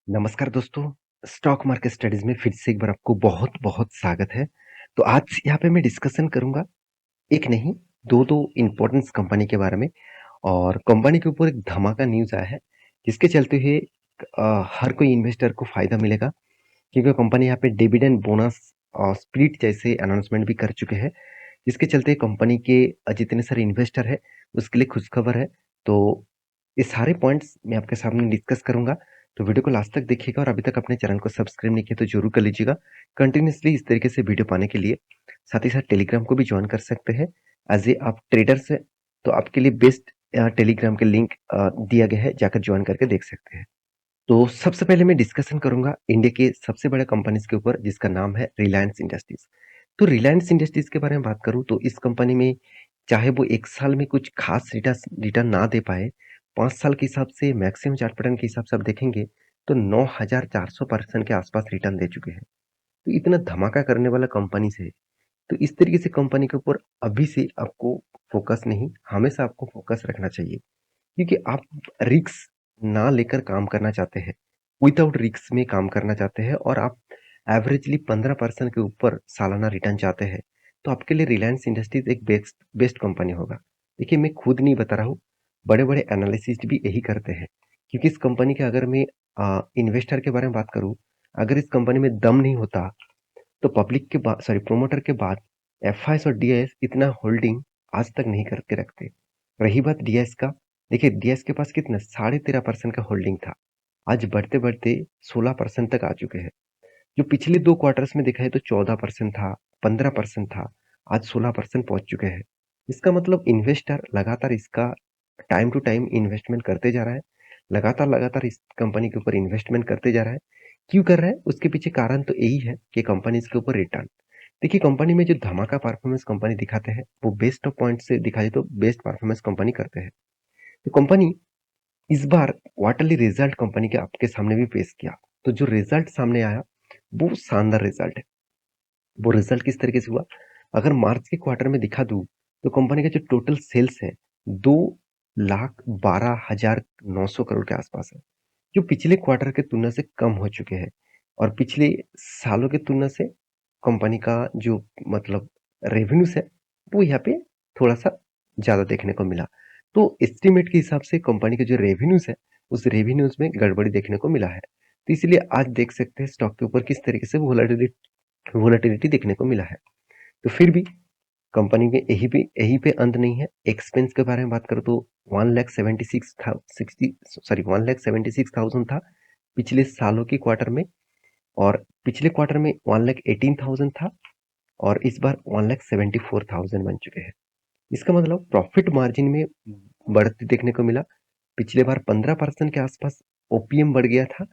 नमस्कार दोस्तों, stock market studies में फिर से एक बार आपको बहुत-बहुत स्वागत है। तो आज यहाँ पे मैं डिस्कशन करूँगा, एक नहीं 2-2 इम्पोर्टेंस कंपनी के बारे में और कंपनी के ऊपर एक धमाका न्यूज़ आया है, जिसके चलते हुए हर कोई इन्वेस्टर को फ़ायदा मिलेगा क्योंकि कंपनी यहाँ पे डिविडेंड बोनस और स्प्लिट जैसे अनाउंसमेंट भी कर चुके हैं, जिसके चलते कंपनी के जितने सारे इन्वेस्टर हैं, उसके लिए खुशखबर है। तो ये सारे पॉइंट्स मैं आपके सामने डिस्कस करूँगा, तो वीडियो को लास्ट तक देखिएगा और अभी तक अपने चैनल को सब्सक्राइब नहीं किया तो ज़रूर कर लीजिएगा। कंटिन्यूअसली इस तरीके से वीडियो पाने के लिए, साथ ही साथ टेलीग्राम को भी जॉइन कर सकते हैं। एज़ ए आप ट्रेडर्स हैं, तो आपके लिए बेस्ट टेलीग्राम के लिंक दिया गया है, जाकर जॉइन करके देख सकते हैं। तो सबसे पहले मैं डिस्कशन करूँगा इंडिया के सबसे बड़े कंपनीज़ के ऊपर जिसका नाम है रिलायंस इंडस्ट्रीज़। तो रिलायंस इंडस्ट्रीज़ के बारे में बात करूँ तो इस कंपनी में चाहे वो 1 साल में कुछ खास रिटर्न ना दे पाए, 5 साल के हिसाब से मैक्सिमम चार्ट पैटर्न के हिसाब से आप देखेंगे तो 9400% के आसपास रिटर्न दे चुके हैं। तो इतना धमाका करने वाला कंपनी से, तो इस तरीके से कंपनी के ऊपर अभी से आपको फोकस नहीं, हमेशा आपको फोकस रखना चाहिए। क्योंकि आप रिस्क ना लेकर काम करना चाहते हैं, विदाउट रिस्क में काम करना चाहते हैं और आप एवरेजली 15% के ऊपर सालाना रिटर्न चाहते हैं, तो आपके लिए रिलायंस इंडस्ट्रीज एक बेस्ट बेस्ट कंपनी होगा। देखिए मैं खुद नहीं बता रहा हूँ, बड़े-बड़े एनालिसिस्ट भी यही करते हैं। क्योंकि इस कंपनी के अगर मैं इन्वेस्टर के बारे में बात करूँ, अगर इस कंपनी में दम नहीं होता, तो पब्लिक के बाद सॉरी प्रोमोटर के बाद एफआईएस और डीआईएस इतना होल्डिंग आज तक नहीं करके रखते। रही बात डीआईएस का, देखिए डीआईएस के पास कितना 13.5% का होल्डिंग था, आज बढ़ते-बढ़ते 16% तक आ चुके हैं। जो पिछले 2 क्वार्टर्स में देखा है तो 14% था, 15% था, आज 16% पहुँच चुके हैं। इसका मतलब इन्वेस्टर लगातार इसका टाइम टू टाइम इन्वेस्टमेंट करते जा रहा है, लगातार-लगातार इस कंपनी के ऊपर इन्वेस्टमेंट करते जा रहा है। क्यों कर रहा है? उसके पीछे कारण तो यही है कि कंपनीज़ के ऊपर रिटर्न। देखिए कंपनी में जो धमाका परफॉर्मेंस कंपनी दिखाते हैं, वो बेस्ट ऑफ पॉइंट से दिखा जाए तो बेस्ट परफॉर्मेंस कंपनी करते हैं। तो कंपनी इस बार क्वार्टरली रिजल्ट कंपनी के आपके सामने भी पेश किया। तो जो रिजल्ट सामने आया, वो शानदार रिजल्ट है। वो रिजल्ट किस तरीके से हुआ? अगर मार्च के क्वार्टर में दिखा दूँ, तो कंपनी का जो टोटल सेल्स है, 2,12,900 करोड़ के आसपास है, जो पिछले क्वार्टर के तुलना से कम हो चुके हैं और पिछले सालों की तुलना से कंपनी का जो मतलब रेवेन्यूज़ है, वो यहाँ पे थोड़ा-सा ज़्यादा देखने को मिला। तो एस्टीमेट के हिसाब से कंपनी के जो रेवेन्यूज़ है, उस रेवेन्यूज़ में गड़बड़ी देखने को मिला है। तो इसलिए आज देख सकते हैं स्टॉक के ऊपर किस तरीके से वोलेटिलिटी देखने को मिला है। तो फिर भी कंपनी के यही पे अंत नहीं है। एक्सपेंस के बारे में बात करूँ तो 1,76,000 था पिछले सालों के क्वार्टर में और पिछले क्वार्टर में 1,18,000 था और इस बार 1,74,000 बन चुके हैं। इसका मतलब प्रॉफिट मार्जिन में बढ़ती देखने को मिला। पिछले बार 15% के आसपास ओपीएम बढ़ गया था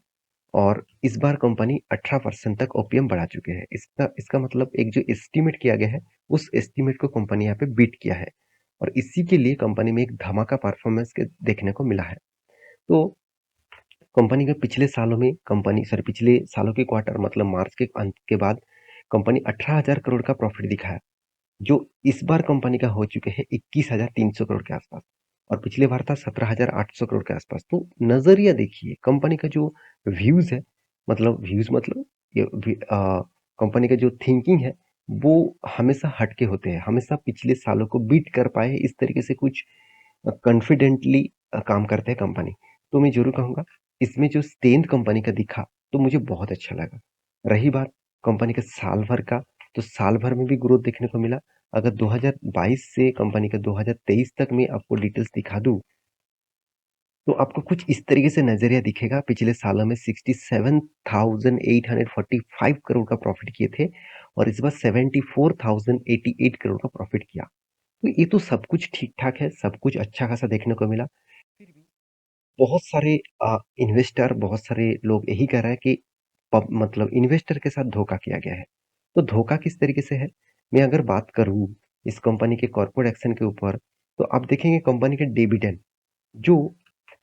और इस बार कंपनी 18% तक ओपीएम बढ़ा चुके हैं। इसका इसका मतलब एक जो एस्टीमेट किया गया है, उस एस्टीमेट को कंपनी यहाँ पे बीट किया है और इसी के लिए कंपनी में एक धमाका परफॉर्मेंस के देखने को मिला है। तो कंपनी के पिछले सालों के क्वार्टर मतलब मार्च के अंत के बाद कंपनी 18,000 करोड़ का प्रॉफिट दिखाया, जो इस बार कंपनी का हो चुके हैं 21,300 करोड़ के आसपास और पिछले बार था 17,800 करोड़ के आसपास। तो नज़रिया देखिए कंपनी का जो व्यूज़ मतलब कंपनी का जो थिंकिंग है, वो हमेशा हटके होते हैं, हमेशा पिछले सालों को बीट कर पाए इस तरीके से कुछ कॉन्फिडेंटली काम करते हैं कंपनी। तो मैं ज़रूर कहूँगा इसमें जो स्ट्रेंथ कंपनी का दिखा तो मुझे बहुत अच्छा लगा। रही बात कंपनी के साल भर का, तो साल भर में भी ग्रोथ देखने को मिला। अगर 2022 से कंपनी का 2023 तक मैं आपको डिटेल्स दिखा दूँ, तो आपको कुछ इस तरीके से नज़रिया दिखेगा। पिछले सालों में 67,845 करोड़ का प्रॉफिट किए थे और इस बार 74,088 करोड़ का प्रॉफिट किया। तो ये तो सब कुछ ठीक-ठाक है, सब कुछ अच्छा खासा देखने को मिला। फिर भी बहुत सारे इन्वेस्टर, बहुत सारे लोग यही कह रहे हैं कि मतलब इन्वेस्टर के साथ धोखा किया गया है। तो धोखा किस तरीके से है? मैं अगर बात करूँ इस कंपनी के कॉर्पोरेट एक्शन के ऊपर, तो आप देखेंगे कंपनी के डिविडेंड जो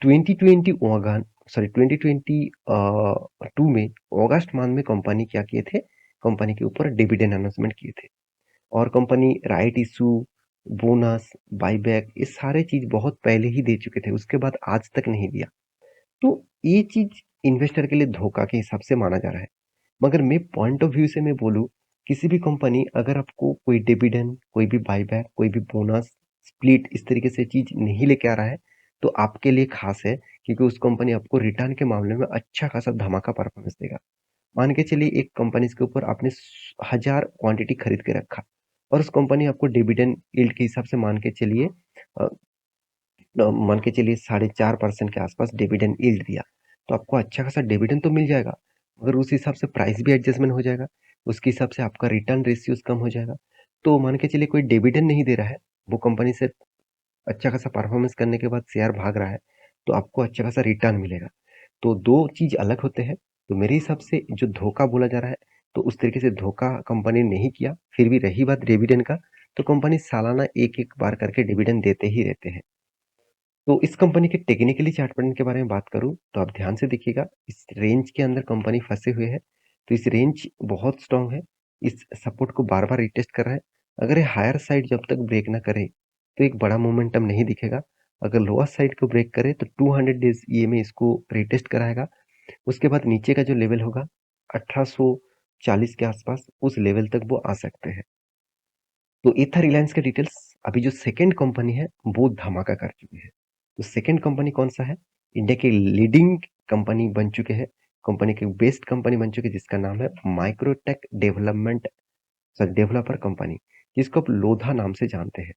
2022 में अगस्त मंथ में कंपनी क्या किए थे? कंपनी के ऊपर डिविडेंड अनाउंसमेंट किए थे और company right issue, bonus, buyback ये सारे चीज़ बहुत पहले ही दे चुके थे, उसके बाद आज तक नहीं दिया। तो ये चीज़ इन्वेस्टर के लिए धोखा के हिसाब से माना जा रहा है। मगर मैं पॉइंट ऑफ व्यू से मैं बोलूँ, किसी भी कंपनी अगर आपको कोई डिविडेंड, कोई भी बायबैक, कोई भी बोनस, स्प्लिट इस तरीके से चीज़ नहीं लेके आ रहा है, तो आपके लिए खास है क्योंकि उस कंपनी आपको रिटर्न के मामले में अच्छा खासा धमाका परफॉर्मेंस देगा। मान के चलिए एक कंपनीज़ के ऊपर आपने 1000 क्वांटिटी खरीद के रखा और उस कंपनी आपको डिविडेंड यील्ड के हिसाब से अ, मान के चलिए 4.5% के आसपास डिविडेंड यील्ड दिया, तो आपको अच्छा खासा डिविडेंड तो मिल जाएगा, मगर उस हिसाब से प्राइस भी एडजस्टमेंट हो जाएगा, उसके हिसाब से आपका रिटर्न रेशियोज़ कम हो जाएगा। तो मान के चलिए कोई डिविडेंड नहीं दे रहा है, वो कंपनी से अच्छा खासा परफॉर्मेंस करने के बाद शेयर भाग रहा है, तो आपको अच्छा खासा रिटर्न मिलेगा। तो 2 चीज़ अलग होते हैं, तो मेरे हिसाब से जो धोखा बोला जा रहा है, तो उस तरीके से धोखा कंपनी ने नहीं किया। फिर भी रही बात डिविडेंड का, तो कंपनी सालाना 1-1 बार करके डिविडेंड देते ही रहते हैं। तो इस कंपनी के टेक्निकली चार्ट पैटर्न के बारे में बात करूँ, तो आप ध्यान से देखिएगा, इस रेंज के अंदर कंपनी फँसे हुए है। तो इस रेंज बहुत स्ट्रॉन्ग है, इस सपोर्ट को बार-बार रिटेस्ट कर रहा है। अगर ये हायर साइड जब तक ब्रेक ना करे, तो एक बड़ा मोमेंटम नहीं दिखेगा। अगर लोअर साइड को ब्रेक करे, तो 200 डेज़ ईएमए इसको रिटेस्ट कराएगा। उसके बाद नीचे का जो लेवल होगा, 1840 के आसपास, उस लेवल तक वो आ सकते हैं। तो ये था रिलायंस का डिटेल्स। अभी जो सेकंड कंपनी है, वो धमाका कर चुकी है। तो सेकंड कंपनी कौन-सा है? इंडिया की लीडिंग कंपनी बन चुके हैं, कंपनी की बेस्ट कंपनी बन चुकी है जिसका नाम है माइक्रोटेक डेवलपर कंपनी, जिसको आप लोधा नाम से जानते हैं।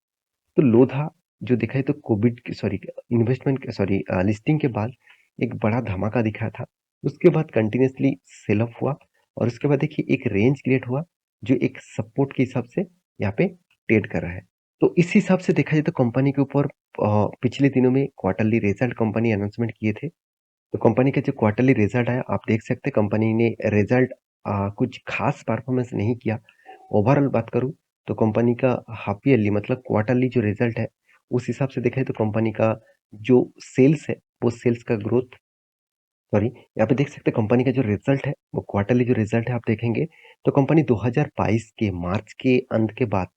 तो लोधा जो दिखा है तो कोविड की सॉरी इन्वेस्टमेंट सॉरी लिस्टिंग के बाद एक बड़ा धमाका दिखा था। उसके बाद कंटिन्यूअसली सेल ऑफ हुआ और उसके बाद देखिए एक रेंज क्रिएट हुआ जो एक सपोर्ट के हिसाब से यहाँ पे ट्रेड कर रहा है। तो इस हिसाब से देखा जाए तो कंपनी के ऊपर पिछले दिनों में क्वार्टरली रिजल्ट कंपनी अनाउंसमेंट किए थे। तो कंपनी का जो क्वार्टरली रिजल्ट आया आप देख सकते हैं कंपनी ने रिजल्ट कुछ खास परफॉर्मेंस नहीं किया। ओवरऑल बात करूँ तो कंपनी का हाफ ईयरली मतलब क्वार्टरली जो रिजल्ट है उस हिसाब से देखें तो कंपनी का जो सेल्स है वो सेल्स का ग्रोथ सॉरी यहाँ पे देख सकते हैं कंपनी का जो रिजल्ट है वो क्वार्टरली जो रिजल्ट है आप देखेंगे तो कंपनी 2022 के मार्च के अंत के बाद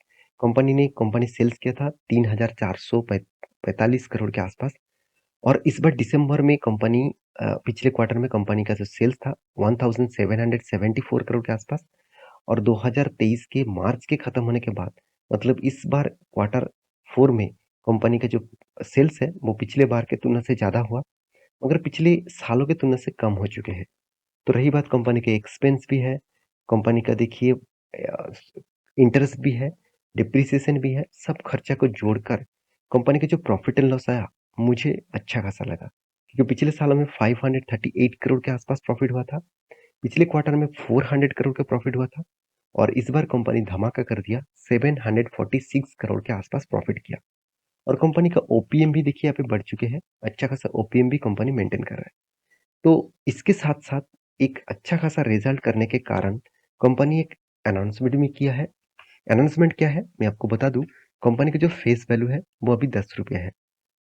कंपनी सेल्स किया था 3445 करोड़ के आसपास और इस बार दिसंबर में पिछले क्वार्टर में कंपनी का जो सेल्स था 1774 करोड़ के आसपास और 2023 के मार्च के खत्म होने के बाद मतलब इस बार क्वार्टर 4 में कंपनी का जो सेल्स है वो पिछले बार के तुलना से ज़्यादा हुआ मगर पिछले सालों की तुलना से कम हो चुके हैं। तो रही बात कंपनी के एक्सपेंस भी है, कंपनी का देखिए इंटरेस्ट भी है, डिप्रिसिएशन भी है, सब खर्चा को जोड़कर कंपनी का जो प्रॉफिट एंड लॉस आया, मुझे अच्छा खासा लगा। क्योंकि पिछले सालों में 538 करोड़ के आसपास प्रॉफिट हुआ था, पिछले क्वार्टर में 400 करोड़ का प्रॉफिट हुआ था और इस बार कंपनी धमाका कर दिया, 746 करोड़ के आसपास प्रॉफिट किया और कंपनी का ओपीएम भी देखिए यहाँ पे बढ़ चुके हैं, अच्छा खासा ओपीएम भी कंपनी मेंटेन कर रहा है। तो इसके साथ-साथ एक अच्छा खासा रिजल्ट करने के कारण कंपनी एक अनाउंसमेंट भी किया है। अनाउंसमेंट क्या है? मैं आपको बता दूँ, कंपनी का जो फेस वैल्यू है, वो अभी ₹10 है।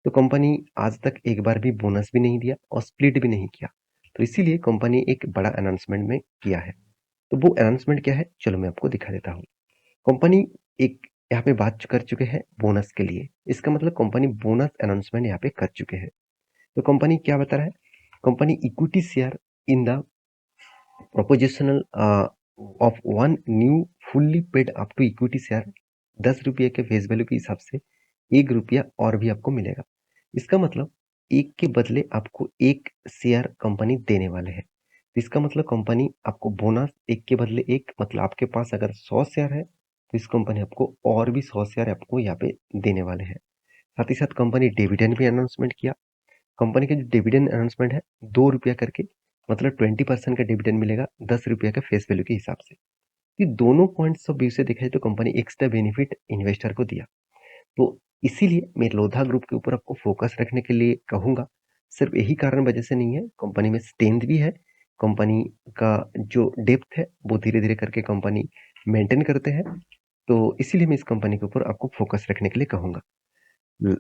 तो कंपनी आज तक एक बार भी बोनस भी नहीं दिया और स्प्लिट भी नहीं किया। तो इसीलिए कंपनी एक बड़ा अनाउंसमेंट में किया है। तो वो अनाउंसमेंट क्या है? चलो मैं आपको दिखा देता हूँ। कंपनी एक यहाँ पे बात कर चुके हैं बोनस के लिए। इसका मतलब कंपनी बोनस अनाउंसमेंट यहाँ पे कर चुके हैं। तो कंपनी क्या बता रहा है? Company equity share in the propositional of one new fully paid up two equity share ₹10 के फेस वैल्यू के हिसाब से ₹1 और भी आपको मिलेगा। इसका मतलब एक के बदले आपको एक शेयर कंपनी देने वाले हैं। तो इसका मतलब कंपनी आपको बोनस एक के बदले एक मतलब आपके पास अगर 100 शेयर है तो इस कंपनी आपको और भी 100 शेयर आपको यहाँ पे देने वाले हैं। साथ ही साथ कंपनी डिविडेंड भी अनाउंसमेंट किया। कंपनी का जो डिविडेंड अनाउंसमेंट है ₹2 करके मतलब 20% का डिविडेंड मिलेगा ₹10 के फेस वैल्यू के हिसाब से। ये दोनों पॉइंट्स ऑफ व्यू से देखा जाए तो कंपनी एक्स्ट्रा बेनिफिट इन्वेस्टर को दिया। तो इसीलिए मैं लोधा ग्रुप के ऊपर आपको फोकस रखने के लिए कहूँगा। सिर्फ यही कारण वजह से नहीं है, कंपनी में स्ट्रेंथ भी है, कंपनी का जो डेप्थ है वो धीरे-धीरे करके कंपनी मेंटेन करते हैं। तो इसीलिए मैं इस कंपनी के ऊपर आपको फोकस रखने के लिए कहूँगा। ल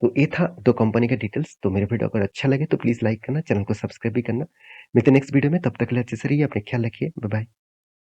तो ये था 2 कंपनी का डिटेल्स। तो मेरे वीडियो अगर अच्छा लगे तो प्लीज़ लाइक करना, चैनल को सब्सक्राइब भी करना। मिलते हैं नेक्स्ट वीडियो में, तब तक के लिए अच्छे से रहिए, अपना ख्याल रखिए। Bye bye.